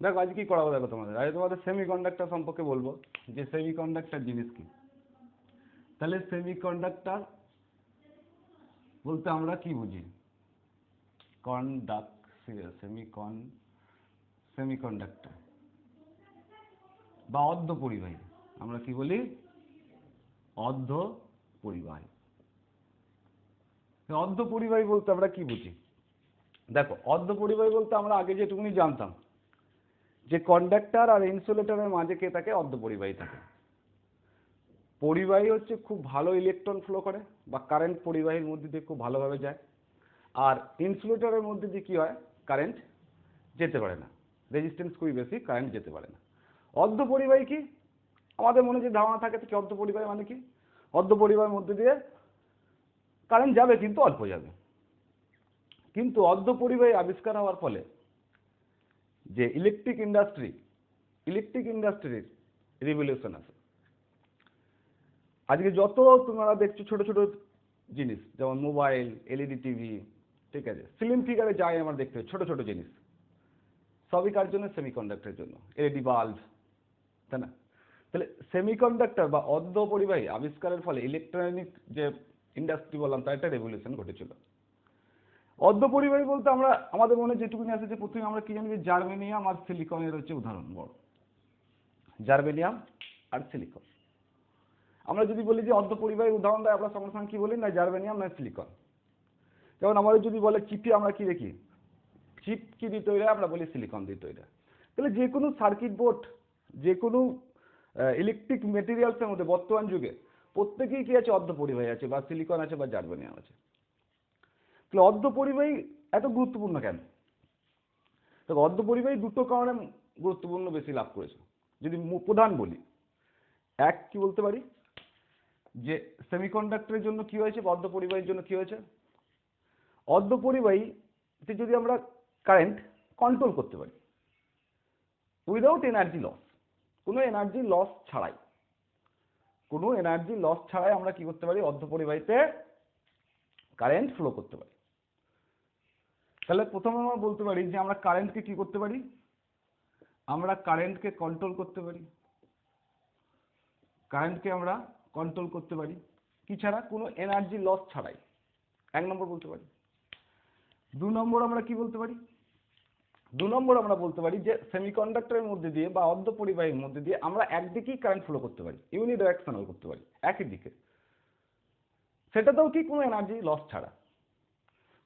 দেখো আজ কি করাবো, দেখো তোমাদের সেমিকন্ডাক্টর সম্পর্কে বলবো যে সেমিকন্ডাক্টর জিনিস কি। তাহলে সেমিকন্ডাক্টর বলতে আমরা কি বুঝি? সেমিকন্ডাক্টর বা অর্ধ পরিবাহী, আমরা কি বলি? অর্ধ পরিবাহী। অর্ধ পরিবাহী বলতে আমরা কি বুঝি? দেখো অর্ধ পরিবাহী বলতে আমরা আগে যেটুকুনি জানতাম যে কন্ডাক্টর আর ইনসুলেটরের মাঝে কে থাকে? অর্ধ পরিবাহী থাকে। পরিবাহী হচ্ছে খুব ভালো ইলেকট্রন ফ্লো করে বা কারেন্ট পরিবাহীর মধ্যে দিয়ে খুব ভালোভাবে যায়, আর ইনসুলেটরের মধ্যে দিয়ে কি হয়? কারেন্ট যেতে পারে না, রেজিস্ট্যান্স খুবই বেশি, কারেন্ট যেতে পারে না। অর্ধ পরিবাহী কি? আমাদের মনে যে ধারণা থাকে কি অর্ধ পরিবাহী মানে কি? অর্ধ পরিবাহীর মধ্যে দিয়ে কারেন্ট যাবে কিন্তু অল্প যাবে। কিন্তু অর্ধ পরিবাহী আবিষ্কার হওয়ার ফলে যে ইলেকট্রিক ইন্ডাস্ট্রির রিভলিউশন আছে। আজকে যত তোমরা দেখছো ছোট ছোট জিনিস, যেমন মোবাইল, এলইডি টিভি, ঠিক আছে, ফিল্ম ফিগারে যাই আমরা দেখতে ছোট ছোট জিনিস, সবই কার জন্য? সেমিকন্ডাক্টরের জন্য। এলইডি বাল্ব, তাই না? তাহলে সেমিকন্ডাক্টর বা অর্ধ পরিবাহী আবিষ্কারের ফলে ইলেকট্রনিক যে ইন্ডাস্ট্রি বললাম তার একটা রেভলিউশন ঘটেছিল। অর্ধ পরিবাহী বলতে আমরা আমাদের মনে যেটুকুনি আছে যে প্রথমে আমরা কি জানি যে জার্মেনিয়াম আর সিলিকনের হচ্ছে উদাহরণ বড়। জার্মেনিয়াম আর সিলিকন। আমরা যদি বলি যে অর্ধ পরিবাহী উদাহরণ দেয়, আমরা সঙ্গে সঙ্গে কি বলি? না জার্মেনিয়াম না সিলিকন। যেমন আমাদের যদি বলে চিপে আমরা কি দেখি? চিপ কি দিয়ে তৈরি হয়? আমরা বলি সিলিকন দিয়ে তৈরি হয়। তাহলে যে কোনো সার্কিট বোর্ড, যে কোনো ইলেকট্রিক মেটেরিয়ালসের মধ্যে বর্তমান যুগে প্রত্যেকেই কি আছে? অর্ধ পরিবাহী আছে, বা সিলিকন আছে বা জার্মেনিয়াম আছে। তাহলে অর্ধ পরিবাহী এত গুরুত্বপূর্ণ কেন? তো অর্ধ পরিবাহী দুটো কারণে গুরুত্বপূর্ণ বেশি লাভ করেছে। যদি প্রধান বলি, এক কি বলতে পারি যে সেমিকন্ডাক্টরের জন্য কি হয়েছে বা অর্ধ পরিবাহীর জন্য কি হয়েছে? অর্ধ পরিবাহীতে যদি আমরা কারেন্ট কন্ট্রোল করতে পারি উইদাউট এনার্জি লস, কোনো এনার্জি লস ছাড়াই, আমরা কি করতে পারি? অর্ধ পরিবাহীতে কারেন্ট ফ্লো করতে পারি। তাহলে প্রথমে আমরা বলতে পারি যে আমরা কারেন্টকে কি করতে পারি? আমরা কারেন্টকে কন্ট্রোল করতে পারি। আমরা কন্ট্রোল করতে পারি কি ছাড়া? কোনো এনার্জি লস ছাড়াই। এক নম্বর বলতে পারি। দু নম্বর আমরা কি বলতে পারি? আমরা বলতে পারি যে সেমিকন্ডাক্টরের মধ্যে দিয়ে বা অর্ধ পরিবাহীর মধ্যে দিয়ে আমরা একদিকেই কারেন্ট ফ্লো করতে পারি, ইউনিডাইরেকশনাল করতে পারি, একই দিকে। সেটাতেও কি? কোনো এনার্জি লস ছাড়া।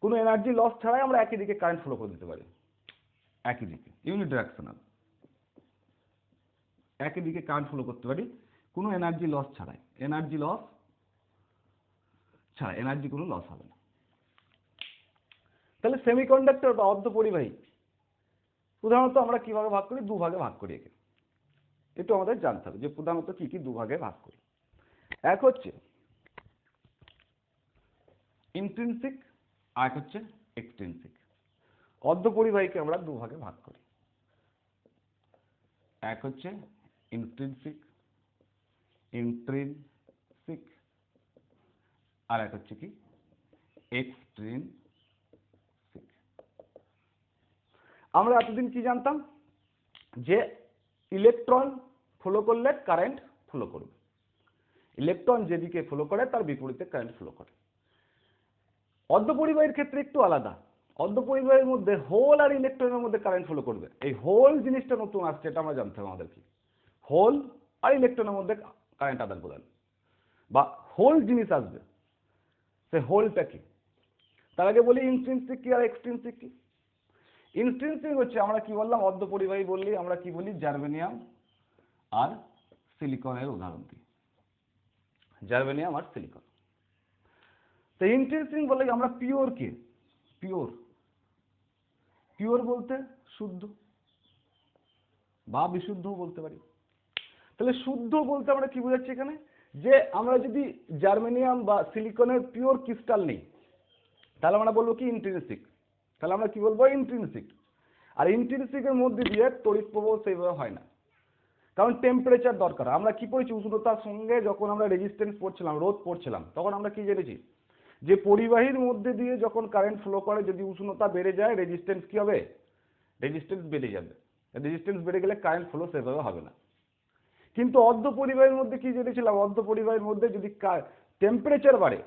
কোনো এনার্জি লস ছাড়াই আমরা একই দিকে কারেন্ট ফ্লো করে দিতে পারি, একই দিকে, ইউনিডাইরেকশনাল, একই দিকে কারেন্ট ফ্লো করতে পারি কোনো এনার্জি লস ছাড়াই। এনার্জি কোনো লস হবে না। তাহলে সেমিকন্ডাক্টর বা অর্ধ পরিবাহী প্রধানত আমরা কিভাবে ভাগ করি? দুভাগে ভাগ করি। একে একটু আমাদের জানতে হবে যে প্রধানত কি কি দুভাগে ভাগ করি। এক হচ্ছে ইন্ট্রিনসিক, আর এক হচ্ছে এক্সট্রিনসিক। অর্ধ পরিবাহীকে আমরা দুভাগে ভাগ করি। এক হচ্ছে ইন্ট্রিনসিক, আর এক হচ্ছে কি? এক্সট্রিনসিক। আমরা এতদিন কি জানতাম? যে ইলেকট্রন ফ্লো করলে কারেন্ট ফ্লো করবে, ইলেকট্রন যেদিকে ফ্লো করে তার বিপরীতে কারেন্ট ফ্লো করে। অর্ধ পরিবাহীর ক্ষেত্রে একটু আলাদা। অর্ধ পরিবাহীর মধ্যে হোল আর ইলেকট্রনের মধ্যে কারেন্ট ফ্লো করবে। এই হোল জিনিসটা নতুন আসছে, এটা আমরা জানতে হবে আমাদের কি। হোল আর ইলেকট্রনের মধ্যে কারেন্ট আদান প্রদান বা হোল জিনিস আসবে, সে হোলটা কি? তার আগে বলি ইন্ট্রিনসিক কি আর এক্সট্রিনসিক কি। ইন্ট্রিনসিক হচ্ছে আমরা কি বললাম? অর্ধ পরিবাহী বললি আমরা কি বলি? জার্মেনিয়াম আর সিলিকনের উদাহরণ দিই, জার্মেনিয়াম আর সিলিকন। তো ইন্ট্রিনসিক বলে আমরা পিওর কে? পিওর বলতে শুদ্ধ বা বিশুদ্ধ বলতে পারি। তাহলে শুদ্ধ বলতে আমরা কি বোঝাচ্ছি এখানে? যে আমরা যদি জার্মেনিয়াম বা সিলিকনের পিওর ক্রিস্টাল নেই তাহলে আমরা বলবো কি? ইন্ট্রিনসিক। তাহলে আমরা কি বলবো? ইন্ট্রিনসিক। আর ইন্ট্রিনসিকের মধ্যে দিয়ে তড়িৎ প্রবাহ সেইভাবে হয় না, কারণ টেম্পারেচার দরকার। আমরা কি পড়েছি? উষ্ণতার সঙ্গে যখন আমরা রেজিস্ট্যান্স পড়ছিলাম, রোধ পড়ছিলাম, তখন আমরা কি জেনেছি? যে পরিবাহীর মধ্যে দিয়ে যখন কারেন্ট ফ্লো করে যদি উষ্ণতা বেড়ে যায় রেজিস্ট্যান্স কি হবে? রেজিস্ট্যান্স বেড়ে যাবে। রেজিস্ট্যান্স বেড়ে গেলে কারেন্ট ফ্লো সেভাবে হবে না। কিন্তু অর্ধ পরিবাহের মধ্যে কি জেনেছিলাম, অর্ধ পরিবাহের মধ্যে যদি টেম্পারেচার বাড়ে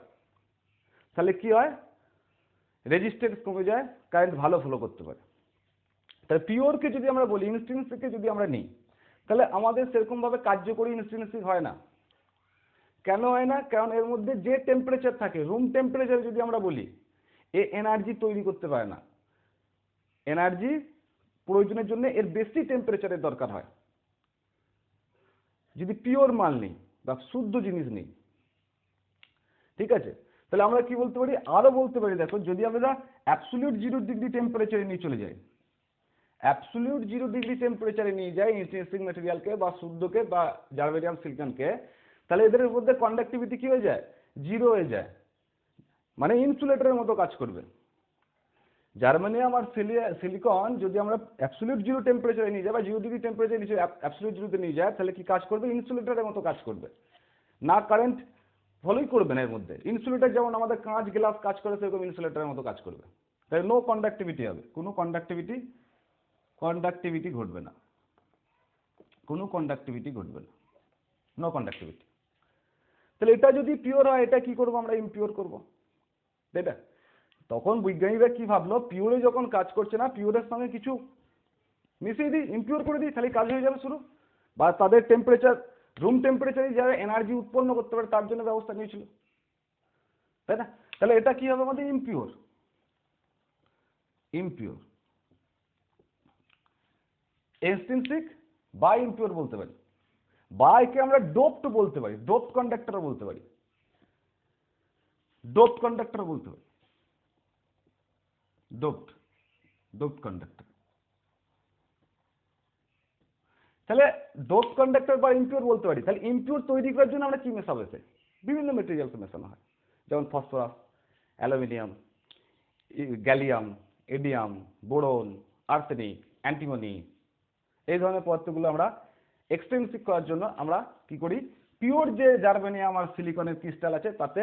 তাহলে কি হয়, রেজিস্ট্যান্স কমে যায়, কারেন্ট ভালো ফ্লো করতে পারে। তাহলে পিওরকে যদি আমরা বলি, ইনস্ট্রিনসিককে যদি আমরা নিই, তাহলে আমাদের সেরকমভাবে কার্যকরী ইনস্ট্রিনসিক হয় না। কেন হয় না? কারণ এর মধ্যে যে টেম্পারেচার থাকে, রুম টেম্পারেচার যদি আমরা বলি, এ এনার্জি তৈরি করতে পারে না। এনার্জি প্রয়োজনের জন্য এর বেশি টেম্পারেচারের দরকার হয় যদি পিওর মাল নেই বা শুদ্ধ জিনিস নেই। ঠিক আছে, তাহলে আমরা কি বলতে পারি, আরো বলতে পারি, দেখো যদি আমরা অ্যাবসলিউট 0 ডিগ্রি টেম্পারেচারে নিয়ে চলে যাই, অ্যাবসলিউট 0 ডিগ্রি টেম্পারেচারে নিয়ে যাই ইন্ট্রিনসিক ম্যাটেরিয়ালকে বা শুদ্ধকে বা জার্মেনিয়াম সিলিকনকে, তাহলে এদের মধ্যে কন্ডাক্টিভিটি কি হয়ে যায়, 0 হয়ে যায়, মানে ইনসুলেটরের মতো কাজ করবে। জার্মেনিয়াম আর সিলিকন যদি আমরা অ্যাবসলিউট 0 টেম্পারেচারে নিয়ে যাই বা 0 ডিগ্রি টেম্পারেচারে নিচে অ্যাবসলিউট 0-তে নিয়ে যায়, তাহলে কি কাজ করবে, ইনসুলেটরের মতো কাজ করবে না, কারেন্ট ফলোই করবে না এর মধ্যে। ইনসুলেটর যেমন আমাদের কাঁচ গ্লাস কাজ করে, সেরকম ইনসুলেটরের মতো কাজ করবে। তাই নো কন্ডাক্টিভিটি হবে, কোনো কন্ডাক্টিভিটি ঘটবে না, কোনো কন্ডাক্টিভিটি ঘটবে না, নো কন্ডাক্টিভিটি। তাহলে এটা যদি পিওর হয়, এটা কি করবো আমরা, ইমপিওর করবো, তাই না? তখন বৈজ্ঞানিকরা কি ভাবলো, পিওরে যখন কাজ করছে না, পিওরের সঙ্গে কিছু মিশিয়ে দিই, ইমপিওর করে দিই, তাহলে কাজ হয়ে যাবে শুরু। বা তাদের টেম্পারেচার, রুম টেম্পারেচারে যারা এনার্জি উৎপন্ন করতে পারে তার জন্য ব্যবস্থা নিয়েছিল, তাই না? তাহলে এটা কি হবে আমাদের, ইমপিওর। ইমপিওর এক্সট্রিনসিক বা ইমপিওর বলতে পারি, বা একে আমরা ডোপড বলতে পারি, ডোপড কন্ডাক্টর বলতে পারি, ডোপড কন্ডাক্টর বলতে পারি, ডোপড কন্ডাক্টর। তাহলে ডোপড কন্ডাক্টর বা ইমপিওর বলতে পারি। তাহলে ইমপিওর তৈরি করার জন্য আমরা কি মেশাবো, এতে বিভিন্ন মেটেরিয়ালস মেশানো হয়, যেমন phosphorus, aluminium, gallium, indium, boron, arsenic, antimony, এই ধরনের পদার্থগুলো আমরা এক্সট্রিনসিক করার জন্য আমরা কি করি, পিওর যে জার্মেনিয়াম আর সিলিকনের ক্রিস্টাল আছে তাতে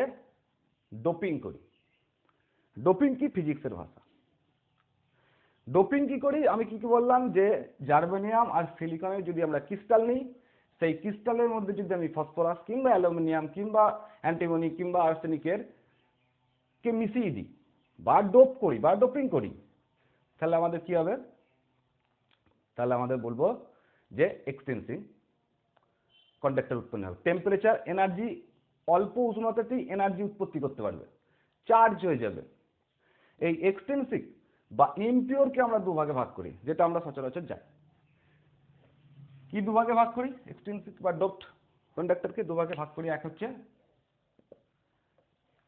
ডোপিং করি। ডোপিং কি, ফিজিক্সের ভাষা। ডোপিং কি করি, আমি কি বললাম যে জার্মেনিয়াম আর সিলিকনের যদি আমরা ক্রিস্টাল নিই, সেই ক্রিস্টালের মধ্যে যদি আমি ফসফরাস কিংবা অ্যালুমিনিয়াম কিংবা অ্যান্টিমনি কিংবা আর্সেনিকের কে মিশিয়ে দিই বা ডোপ করি বা ডোপিং করি, তাহলে আমাদের কি হবে, তাহলে আমাদের বলবো যে এক্সটেন্সিভ কন্ডাক্টর উৎপন্ন হবে। টেম্পারেচার, এনার্জি, অল্প উষ্ণতাতেই এনার্জি উৎপত্তি করতে পারবে, চার্জ হয়ে যাবে। এই এক্সটেন্সিভ বা ইমপিওরকে আমরা দুভাগে ভাগ করি, যেটা আমরা সচরাচর জানি। কি দুভাগে ভাগ করি, এক্সটেন্সিভ বা ডোপড কন্ডাক্টরকে দুভাগে ভাগ করি। এক হচ্ছে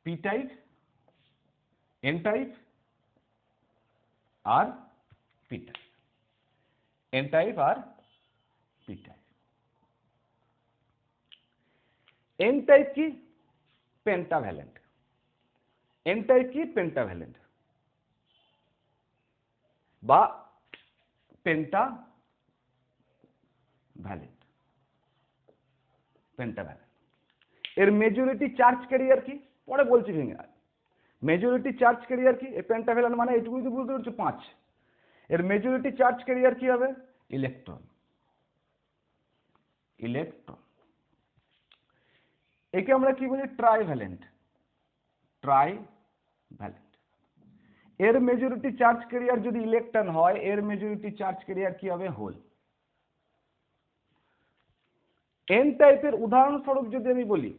পি টাইপ, এন টাইপ আর পি টাইপ, এন টাইপ আর পি টাইপ। এন টাইপ কি, পেন্টাভ্যালেন্ট। এন টাইপ কি, পেন্টাভ্যালেন্ট বা পেন্টাভ্যালেন্ট, পেন্টাভ্যালেন্ট। এর মেজরিটি চার্জ ক্যারিয়ার কি, পরে বলছি ভেঙে। মেজরিটি চার্জ ক্যারিয়ার কি, এই পেন্টাভ্যালেন্ট মানে এটুকুই তো বুঝতে পারছো, 5। এর মেজরিটি চার্জ ক্যারিয়ার কি হবে, ইলেকট্রন। ইলেকট্রন একে আমরা কি বলি, ট্রাইভ্যালেন্ট। ট্রাইভ্যালেন্ট। এর মেজরিটি চার্জ ক্যারিয়ার যদি ইলেকট্রন হয়, এর মেজরিটি চার্জ ক্যারিয়ার কি হবে, হোল। এন টাইপের উদাহরণস্বরূপ যদি আমি বলি,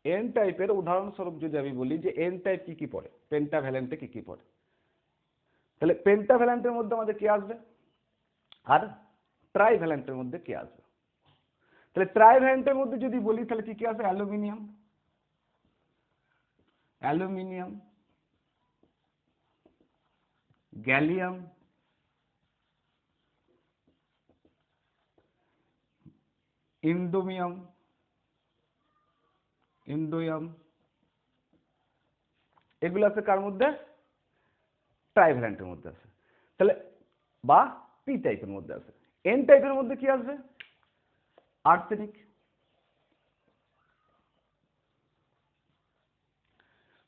এন টাইপের উদাহরণস্বরূপ যদি আমি বলি যে এন টাইপ কি কি পড়ে, পেন্টাভ্যালেন্টে কি কি পড়ে, তাহলে পেন্টাভ্যালেন্টের মধ্যে আমাদের কি আসবে আর ট্রাইভ্যালেন্টের মধ্যে কি আসবে। তাহলে ট্রাইভ্যালেন্টের মধ্যে যদি বলি তাহলে কি কি আসবে, অ্যালুমিনিয়াম, অ্যালুমিনিয়াম, গ্যালিয়াম, ইন্ডোমিয়াম, ইন্ডোয়াম, এগুলো আছে কার মধ্যে, ট্রাইভ্যালেন্টের মধ্যে আছে। তাহলে বা পি টাইপের মধ্যে আছে। এন টাইপের মধ্যে কি আসবে, আর্সেনিক,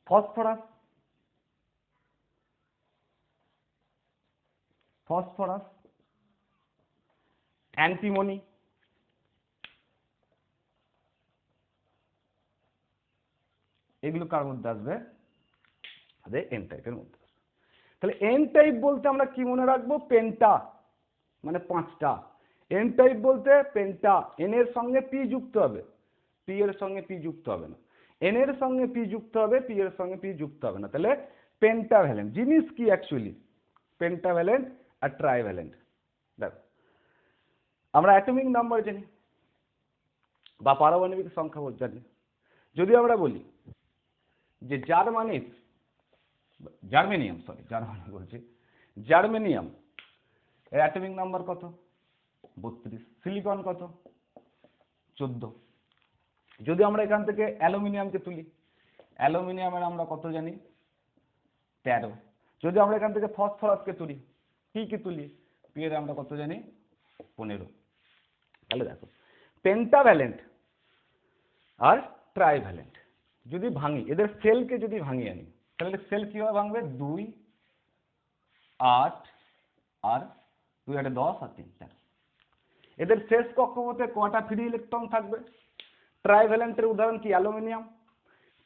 ফসফরাস, ফসফরাস, অ্যান্টিমনি, এগুলো কার মধ্যে আসবে? এন টাইপের মধ্যে। তাহলে এন টাইপ বলতে আমরা কি মনে রাখবো? পেন্টা, মানে 5টা। এন টাইপ বলতে পেন্টা, এন এর সঙ্গে পি যুক্ত হবে, পি এর সঙ্গে পি যুক্ত হবে না, এন এর সঙ্গে পি যুক্ত হবে, পি এর সঙ্গে পি যুক্ত হবে না। তাহলে পেন্টাভ্যালেন্ট জিনিস কি অ্যাকচুয়ালি? পেন্টাভ্যালেন্ট আর ট্রাইভ্যালেন্ট। দেখো আমরা অ্যাটমিক নাম্বার জানি বা পারমাণবিক সংখ্যা জানি। যদি আমরা বলি যে জার্মেনিয়াম বলছি, জার্মেনিয়াম এর অ্যাটমিক নাম্বার কত? 32। সিলিকন কত? 14। যদি আমরা এখান থেকে অ্যালুমিনিয়ামকে তুলি, অ্যালুমিনিয়ামের আমরা কত জানি? 13। যদি আমরা এখান থেকে ফসফরাসকে তুলি, কি তুলি, পি এর আমরা কত জানি? 15। তাহলে দেখো পেন্টাভ্যালেন্ট আর ট্রাইভ্যালেন্ট যদি ভাঙি, এদের সেলকে যদি ভাঙিয়ে আনি, তাহলে সেল কিভাবে ভাঙবে? 2, 8 আর 2 8 10 আর 3 4। এদের শেষ কক্ষপথে কটা ফ্রি ইলেকট্রন থাকবে? ট্রাইভ্যালেন্টের উদাহরণ কি? অ্যালুমিনিয়াম।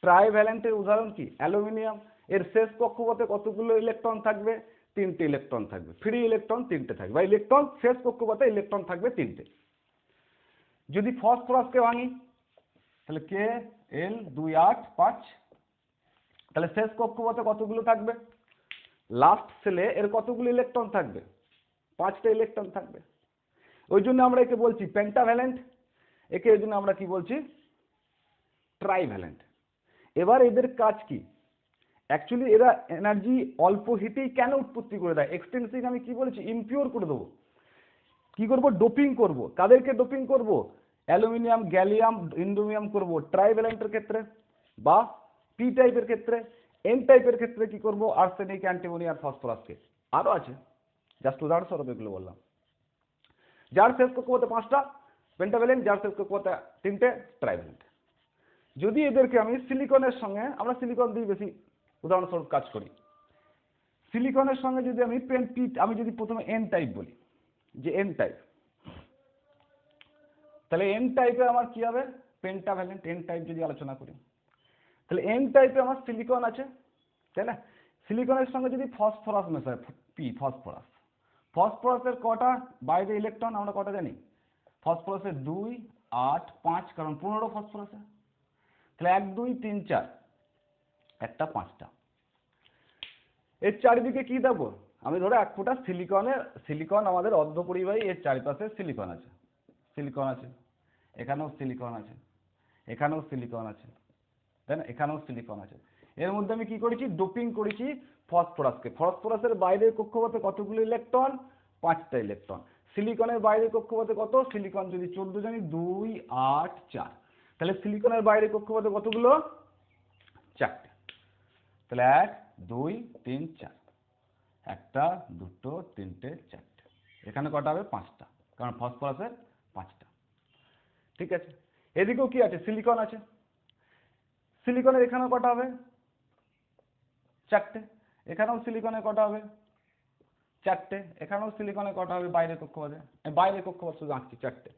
ট্রাইভ্যালেন্টের উদাহরণ কি? অ্যালুমিনিয়াম। এর শেষ কক্ষপথে কতগুলো ইলেকট্রন থাকবে? 3টে ইলেকট্রন থাকবে, ফ্রি ইলেকট্রন 3টে থাকবে, বা ইলেকট্রন শেষ কক্ষপথে ইলেকট্রন থাকবে 3টে। যদি ফসফরাসকে ভাঙি, তাহলে কে এল 2 8 5, তাহলে শেষ কক্ষপথে কতগুলো থাকবে? লাস্ট সেলে এর কতগুলো ইলেকট্রন থাকবে? 5টে ইলেকট্রন থাকবে। ওই জন্য আমরা একে বলছি পেন্টাভ্যালেন্ট, একে এই জন্য আমরা কি বলছি? ট্রাইভ্যালেন্ট। এবার এদের কাজ কি? অ্যাকচুয়ালি এরা এনার্জি অল্প হিটেই কেন উৎপত্তি করে দেয়? এক্সটেন্সিভ আমি কি বলেছি? ইমপিওর করে দেবো। কি করব? ডোপিং করব। কাদেরকে ডোপিং করব? অ্যালুমিনিয়াম, গ্যালিয়াম, ইন্ডোমিয়াম করব ট্রাইভ্যালেন্টের ক্ষেত্রে, বা পি টাইপের ক্ষেত্রে। এন টাইপের ক্ষেত্রে কি করব? আর্সেনিক, অ্যান্টিমনি আর ফসফরাসকে। আরো আছে, জাস্ট উদাহরণস্বরূপ এগুলো বললাম। যার শেষ কক্ষপথে 5টা পেন্টাভ্যালেন্ট, যার শেষ কক্ষপথে 3টে ট্রাইভ্যালেন্ট। যদি এদেরকে আমি সিলিকনের সঙ্গে, আমরা সিলিকন দিয়ে বেশি উদাহরণস্বরূপ কাজ করি, সিলিকনের সঙ্গে যদি আমি আমি যদি প্রথমে এন টাইপ বলি, যে এন টাইপ, তাহলে এন টাইপে আমার কি হবে? পেন্টাভ্যালেন্ট। এন টাইপ যদি আলোচনা করি, তাহলে এন টাইপে আমার সিলিকন আছে, তাই না? সিলিকনের সঙ্গে যদি ফসফরাস মেশায়, ফসফরাস, ফসফরাসের কটা বাইরে ইলেকট্রন আমরা কটা জানি? ফসফরাসের 2 8 5, কারণ 15 ফসফরাসে। তাহলে 1 2 3 4, একটা 5টা। এর চারিদিকে কি দেবো? আমি ধরো 1 ফোঁটা সিলিকন আমাদের অর্ধপরিবাহী, এর চারিপাশে সিলিকন আছে, সিলিকন আছে, এখানেও সিলিকন আছে, এখানেও সিলিকন আছে, তাই না? এখানেও সিলিকন আছে। এর মধ্যে আমি কি করেছি? ডোপিং করেছি ফসফরাসকে। ফসফরাসের বাইরের কক্ষপথে কতগুলো ইলেকট্রন? 5টা ইলেকট্রন। সিলিকনের বাইরের কক্ষপথে কত? সিলিকন যদি 14 জানি, 2 8 4, তাহলে সিলিকনের বাইরের কক্ষপথে কতগুলো? 4টে। তাহলে 1 2 3 4, একটা, দুটো, তিনটে, 4টে। এখানে কটা হবে? 5টা, কারণ ফসফরাসের 5টা। ঠিক আছে। এদিকেও কি আছে? সিলিকন আছে। সিলিকনের এখানেও কটা হবে? 4টে। এখানেও সিলিকনের কটা হবে? 4টে। এখানেও সিলিকনের কটা হবে? বাইরের কক্ষপথে, বাইরের কক্ষপথ শুধু আঁকছি 4টে।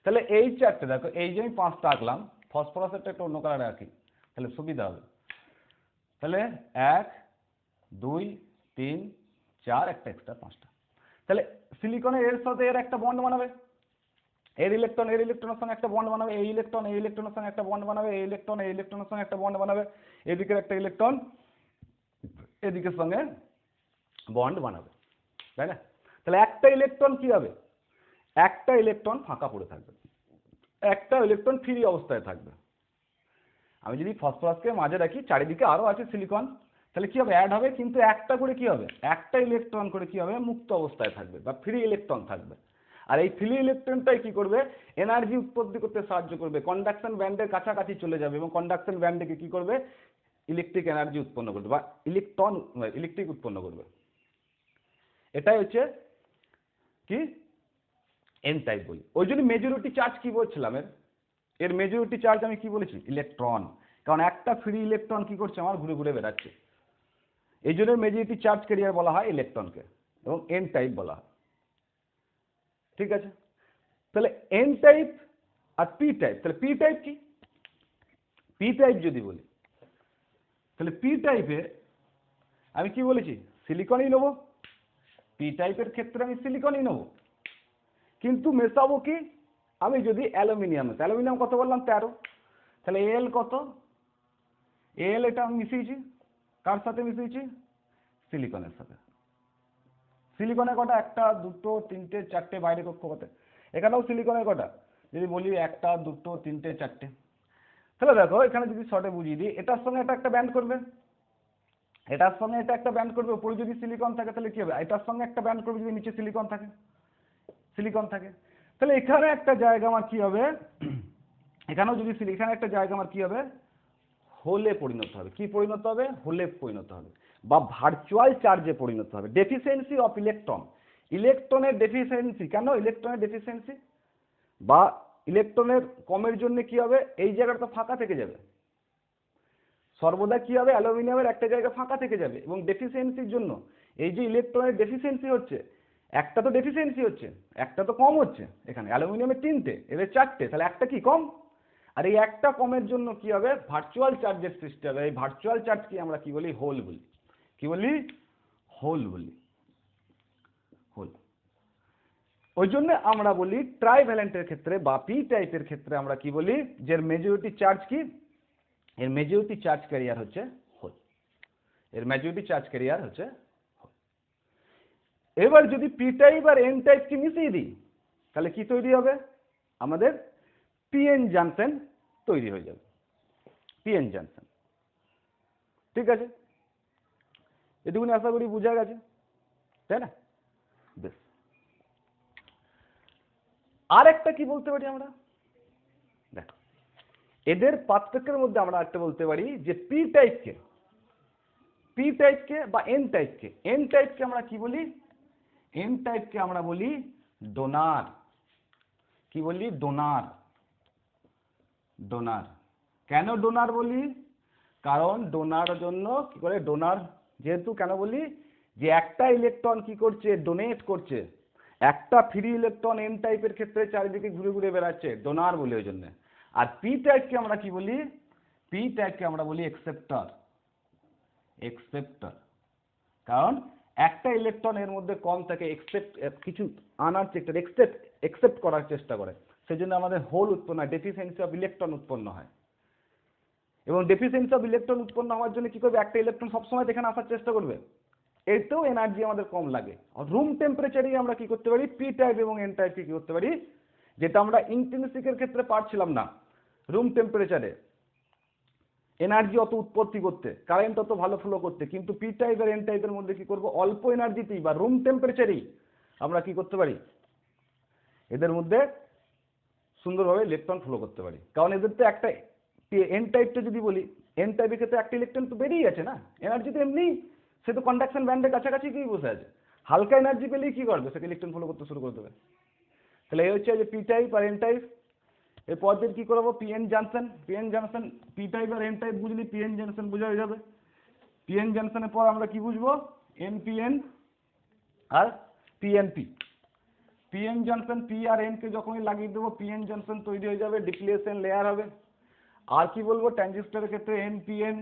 তাহলে এই 4টে, দেখো এই যে আমি 5টা আঁকলাম, ফসফরাসেরটা একটু অন্য কালারে আঁকি, তাহলে সুবিধা হবে। তাহলে 1 2 3 4, একটা এক্সট্রা 5টা। তাহলে সিলিকনের এর সাথে এর একটা বন্ড বানাবে, এর ইলেকট্রন এর ইলেকট্রনের সঙ্গে একটা বন্ড বানাবে, এই ইলেকট্রন এই ইলেকট্রনের সঙ্গে একটা বন্ড বানাবে, এই ইলেকট্রন এই ইলেকট্রনের সঙ্গে একটা বন্ড বানাবে, এদিকের একটা ইলেকট্রন এদিকের সঙ্গে বন্ড বানাবে, তাই না? তাহলে একটা ইলেকট্রন কি হবে? একটা ইলেকট্রন ফাঁকা পড়ে থাকবে, একটা ইলেকট্রন ফ্রি অবস্থায় থাকবে। আমি যদি ফসফরাসকে মাঝে রাখি, চারিদিকে আরো আছে সিলিকন, তাহলে কি হবে? অ্যাড হবে, কিন্তু একটা করে কি হবে? একটা ইলেকট্রন করে কি হবে? মুক্ত অবস্থায় থাকবে বা ফ্রি ইলেকট্রন থাকবে। আর এই ফ্রি ইলেকট্রনটাই কি করবে? এনার্জি উৎপত্তি করতে সাহায্য করবে, কন্ডাকশন ব্যান্ডের কাছাকাছি চলে যাবে এবং কন্ডাকশন ব্যান্ডকে কি করবে? ইলেকট্রিক এনার্জি উৎপন্ন করবে বা ইলেকট্রিক উৎপন্ন করবে। এটাই হচ্ছে কি? এন টাইপ বলি। ওই জন্য মেজরিটি চার্জ কি বলছিলাম, এর মেজরিটি চার্জ আমি কি বলেছি? ইলেকট্রন। কারণ একটা ফ্রি ইলেকট্রন কি করছে? আমার ঘুরে ঘুরে বেড়াচ্ছে। এই জন্য মেজরিটি চার্জ ক্যারিয়ার বলা হয় ইলেকট্রনকে, এবং এন টাইপ বলা হয়। ঠিক আছে। তাহলে এন টাইপ আর পি টাইপ, তাহলে পি টাইপ কি? পি টাইপ যদি বলি তাহলে পি টাইপে আমি কি বলেছি, সিলিকনই নেবো। পি টাইপের ক্ষেত্রে আমি সিলিকনই নেবো, কিন্তু মেশাবো কি, আমি যদি অ্যালুমিনিয়াম, অ্যালুমিনিয়াম কত বললাম 13, তাহলে এল কত, এল এটা আমি মিশিয়েছি কার সাথে মিশিয়েছি, সিলিকনের সাথে। সিলিকনের কটা, একটা দুটো তিনটে চারটে, বাইরে কক্ষপথে এখানেও সিলিকনের কটা, যদি বলি একটা দুটো তিনটে চারটে। তাহলে দেখো এখানে যদি শর্টে বুঝিয়ে দিই, এটার সঙ্গে এটা একটা ব্যান্ড করবে, এটার সঙ্গে এটা একটা ব্যান্ড করবে, উপরে যদি সিলিকন থাকে তাহলে কি হবে, এটার সঙ্গে একটা ব্যান্ড করবে যদি নিচে সিলিকন থাকে, সিলিকন থাকে। তাহলে এখানে একটা জায়গা আমার কি হবে, এখানেও যদি এখানে একটা জায়গা আমার কি হবে, হোলে পরিণত হবে। কি পরিণত হবে, হোলে পরিণত হবে, বা ভার্চুয়াল চার্জে পরিণত হবে। ডেফিসিয়েন্সি অফ ইলেকট্রন, ইলেকট্রনের ডেফিসিয়েন্সি, কেন ইলেকট্রনের ডেফিসিয়েন্সি বা ইলেকট্রনের কমের জন্য কি হবে, এই জায়গাটা তো ফাঁকা থেকে যাবে, সর্বদা কি হবে, অ্যালুমিনিয়ামের একটা জায়গা ফাঁকা থেকে যাবে। এবং ডেফিসিয়েন্সির জন্য এই যে ইলেকট্রনের ডেফিসিয়েন্সি হচ্ছে, একটা তো ডেফিসিয়েন্সি হচ্ছে, একটা তো কম হচ্ছে। এখানে অ্যালুমিনিয়ামের 3টে, এদের 4টে, তাহলে একটা কি কম, আর এই একটা কমের জন্য কি হবে, ভার্চুয়াল চার্জের সৃষ্টি হবে। এই ভার্চুয়াল চার্জ কি আমরা কি বলি, হোল বলি। কি বলি, হোল বলি, হোল। ওই জন্য আমরা বলি ট্রাইভ্যালেন্টের ক্ষেত্রে বা পি টাইপের ক্ষেত্রে আমরা কি বলি, যে মেজরিটি চার্জ কি, এর মেজরিটি চার্জ ক্যারিয়ার হচ্ছে হোল, এর মেজরিটি চার্জ ক্যারিয়ার হচ্ছে হোল। এবার যদি পি টাইপ আর এন টাইপ কি মিশিয়ে দিই, তাহলে কি তৈরি হবে, আমাদের পিএন জাংশন তৈরি হয়ে যাবে, পিএন জাংশন। ঠিক আছে, এটুকুনি আশা করি বোঝা গেছে, তাই না? বেশ, আর একটা কি বলতে পারি আমরা, দেখো এদের পার্থক্যের মধ্যে আমরা একটা বলতে পারি যে পি টাইপকে বা এন টাইপকে, এন টাইপকে আমরা কি বলি, এন টাইপকে আমরা বলি ডোনার। কি বলি, ডোনার। ডোনার কেন ডোনার বলি, কারণ ডোনার জন্য কি করে, ডোনার যেহেতু কেন বলি, যে একটা ইলেকট্রন কি করছে, ডোনেট করছে, একটা ফ্রি ইলেকট্রন এন টাইপের ক্ষেত্রে চারিদিকে ঘুরে ঘুরে বেড়াচ্ছে, ডোনার বলি ওই জন্য। আর পি টাইপকে আমরা কি বলি, পি টাইপকে আমরা বলি একসেপ্টর, একসেপ্টর। কারণ একটা ইলেকট্রন এর মধ্যে কম থাকে, কিছু আনার চেষ্টা, একসেপ্ট করার চেষ্টা করে, সেজন্য আমাদের হোল উৎপন্ন হয়, ডেফিসিয়েন্সি অফ ইলেকট্রন উৎপন্ন হয়। এবং ডেফিসিয়েন্সি অফ ইলেকট্রন উৎপন্ন হওয়ার জন্য কি করবে, একটা ইলেকট্রন সবসময় এখানে আসার চেষ্টা করবে, এতেও এনার্জি আমাদের কম লাগে। রুম টেম্পারেচারেই আমরা কি করতে পারি, পি টাইপ এবং এন টাইপকে কি করতে পারি, যেটা আমরা ইন্টেনসিকের ক্ষেত্রে পারছিলাম না, রুম টেম্পারেচারে এনার্জি অত উৎপত্তি করতে, কারেন্ট অত ভালো ফ্লো করতে, কিন্তু পি টাইপ আর এন টাইপের মধ্যে কি করব, অল্প এনার্জিতেই বা রুম টেম্পারেচারেই আমরা কি করতে পারি, এদের মধ্যে সুন্দরভাবে ইলেকট্রন ফ্লো করতে পারি। কারণ এদের তো একটা, এন টাইপটা যদি বলি, এন টাইপের ক্ষেত্রে একটা ইলেকট্রন তো বেরিয়ে আছে না, এনার্জি তো এমনি, সে তো কন্ডাকশন ব্যান্ডের কাছাকাছি গিয়ে বসে আছে, হালকা এনার্জি পেলেই কি করবে, সেটা ইলেকট্রন ফ্লো করতে শুরু করে দেবে। তাহলে এই হচ্ছে যে পি টাইপ আর এন টাইপ। এরপর দিন কি করবো, PN junction, PN junction, P type আর এন টাইপ বুঝলি, পিএন জাংশন বোঝা হয়ে যাবে। পিএন জাংশনের পর আমরা কি বুঝবো, এনপিএন আর পিএনপি। পিএন জাংশন পি আর এন কে যখনই লাগিয়ে দেবো, পিএন জাংশন তৈরি হয়ে যাবে, ডিপ্লেশন লেয়ার হবে। আর কি বলবো, ট্রানজিস্টরের ক্ষেত্রে এনপিএন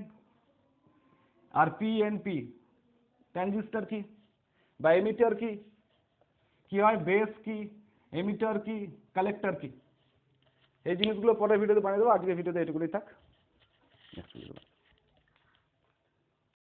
আর পিএনপি। ট্রানজিস্টর কি বা এমিটার কি, কি হয়, বেস কি, এমিটার কি, কালেক্টর কি, এই জিনিসগুলো পরের ভিডিওতে বানিয়ে দেবো। আজকের ভিডিওতে এটুকুই থাক।